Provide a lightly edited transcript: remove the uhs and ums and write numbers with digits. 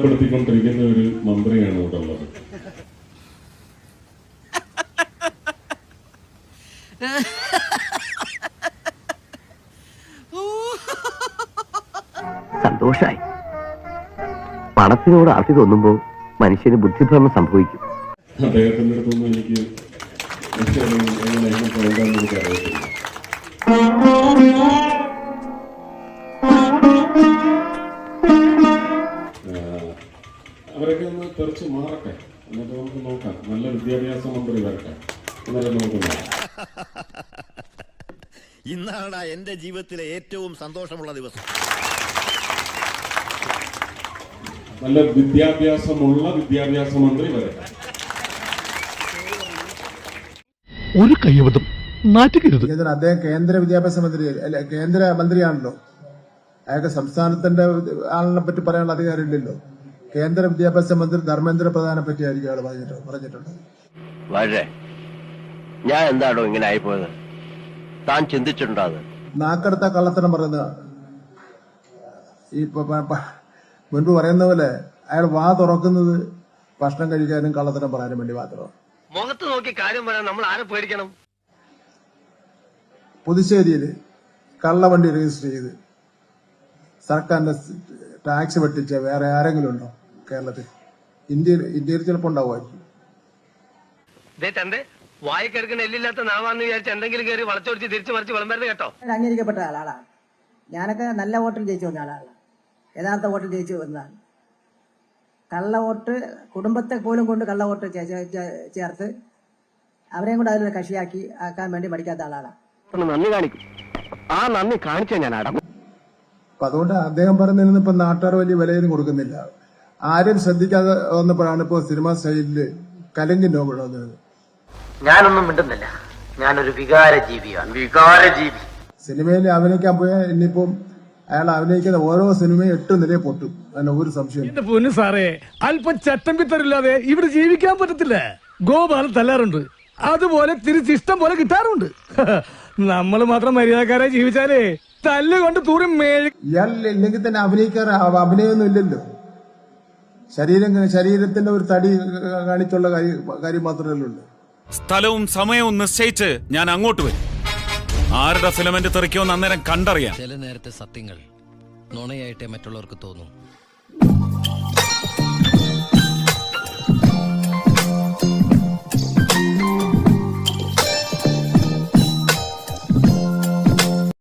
അത്ഭുതപ്പെടുത്തിക്കൊണ്ടിരിക്കുന്ന ഒരു മന്ത്രിയാണ് ഇവിടെ ഉള്ളത്. സന്തോഷായി. പണത്തിനോട് ആർത്തി തോന്നുമ്പോ മനുഷ്യന് ബുദ്ധിഭ്രമം സംഭവിക്കും. അദ്ദേഹത്തിന്റെ അടുത്തൊന്നും എനിക്ക് എങ്ങനെ പോകാമെന്ന് എനിക്ക് അറിയത്തില്ല. അവരൊക്കെ ഒന്ന് തെറിച്ച് മാറട്ടെ, എന്നിട്ട് നമുക്ക് നോക്കാം. നല്ല വിദ്യാഭ്യാസ മന്ത്രി വരട്ടെ, എന്നാലും നമുക്ക് നോക്കാം. ഇന്നാണ് എന്റെ ജീവിതത്തിലെ ഏറ്റവും സന്തോഷമുള്ള ദിവസം. നല്ല വിദ്യാഭ്യാസമുള്ള വിദ്യാഭ്യാസ മന്ത്രി വരട്ടെ. ഒരു കയ്യബദ്ധം നാറ്റിക്കരുത്. അദ്ദേഹം കേന്ദ്ര വിദ്യാഭ്യാസ മന്ത്രി അല്ല, കേന്ദ്ര മന്ത്രിയാണല്ലോ. അയാൾക്ക് സംസ്ഥാനത്തിന്റെ ആളിനെ പറ്റി പറയാനുള്ള അധികാരമില്ലല്ലോ. കേന്ദ്ര വിദ്യാഭ്യാസ മന്ത്രി ധർമ്മേന്ദ്ര പ്രധാനെ പറ്റി ആയിരിക്കും അയാൾ പറഞ്ഞിട്ടുണ്ട്. വളരെ ഞാൻ എന്താണോ ഇങ്ങനെ ആയിപ്പോയത്, താൻ ചിന്തിച്ചിട്ടുണ്ടോ? അത് നാക്കെടുത്ത കള്ളത്തരം പറയുന്നതാണ്. ഈ മുൻപ് പറയുന്ന പോലെ അയാൾ വാ തുറക്കുന്നത് ഭക്ഷണം കഴിക്കാനും കള്ളത്തരം പറയാനും വേണ്ടി മാത്രമാണ്. മുഖത്ത് നോക്കി കാര്യം പറയാൻ നമ്മൾ ആരെ പേടിക്കണം? പുതുശ്ശേരിയിൽ കള്ളവണ്ടി രജിസ്റ്റർ ചെയ്ത് സർക്കാരിന്റെ ടാക്സ് വെട്ടിച്ച വേറെ ആരെങ്കിലും ഉണ്ടോ കേരളത്തിൽ? ഇന്ത്യയിൽ ചിലപ്പോൾ ഉണ്ടാവുമായിരിക്കും. വായിക്കെടുക്കുന്ന എല്ലില്ലാത്ത നാവാന്ന് വിചാരിച്ച് എന്തെങ്കിലും കയറി വളച്ചൊടിച്ച് തിരിച്ചു മറിച്ച് വിളമ്പരുത് കേട്ടോ. അംഗീകരിക്കപ്പെട്ട ആളാണ്. ഞാനൊക്കെ നല്ല വോട്ടിൽ ജയിച്ചു വന്ന ആളാണ്. യഥാർത്ഥ വോട്ടിൽ ജയിച്ചു വന്നതാണ്. കള്ള വോട്ട് കുടുംബത്തെ പോലും കൊണ്ട് കള്ള വോട്ട് ചേർത്ത് അവരെയും കൂടെ അതിലൊരു കക്ഷിയാക്കി ആക്കാൻ വേണ്ടി പഠിക്കാത്ത ആളാണ്. നന്ദി കാണിക്കും. ആ നന്ദി കാണിച്ചാൽ ഞാൻ അടങ്ങും. അപ്പൊ അതുകൊണ്ട് അദ്ദേഹം പറയുന്നതിന് ഇപ്പൊ നാട്ടുകാർ വലിയ വിലയൊന്നും കൊടുക്കുന്നില്ല. ആരും ശ്രദ്ധിക്കാതെ വന്നപ്പോഴാണ് ഇപ്പോ സിനിമ സ്റ്റൈലില് കലങ്കി നോവൽ വന്നത്. ഞാനൊന്നും മിണ്ടുന്നില്ല. ഞാനൊരു വികാരജീവിയാണ്. വികാരജീവി. സിനിമയിൽ അഭിനയിക്കാൻ പോയാൽ ഇനിയിപ്പം അയാൾ അഭിനയിക്കുന്ന ഓരോ സിനിമയും 8 നിലയെ പൊട്ടും. അതിന് ഒരു സംശയം. എന്റെ പൊന്നു സാറേ, അല്പം ചട്ടം പിത്തറില്ലാതെ ഇവിടെ ജീവിക്കാൻ പറ്റത്തില്ല. ഗോപാലൻ തല്ലാറുണ്ട്, അതുപോലെ തിരിച്ചിഷ്ടം പോലെ കിട്ടാറുണ്ട്. നമ്മൾ മാത്രം മര്യാദക്കാരെ ജീവിച്ചാലേ തല്ലുകൊണ്ട് തൂറി ഇയാൾ ഇല്ലെങ്കിൽ തന്നെ അഭിനയൊന്നും ഇല്ലല്ലോ. ശരീരത്തിന്റെ ഒരു തടി കാണിച്ചുള്ള കാര്യം മാത്രമല്ലേ ഉള്ളൂ. സ്ഥലവും സമയവും നിശ്ചയിച്ച് ഞാൻ അങ്ങോട്ട് വരും. ആരുടെ ഫിലമെന്റ് തെറിക്കോന്ന് അന്നേരം കണ്ടറിയാം. ചില നേരത്തെ സത്യങ്ങൾ നുണയായിട്ടേ മറ്റുള്ളവർക്ക് തോന്നും.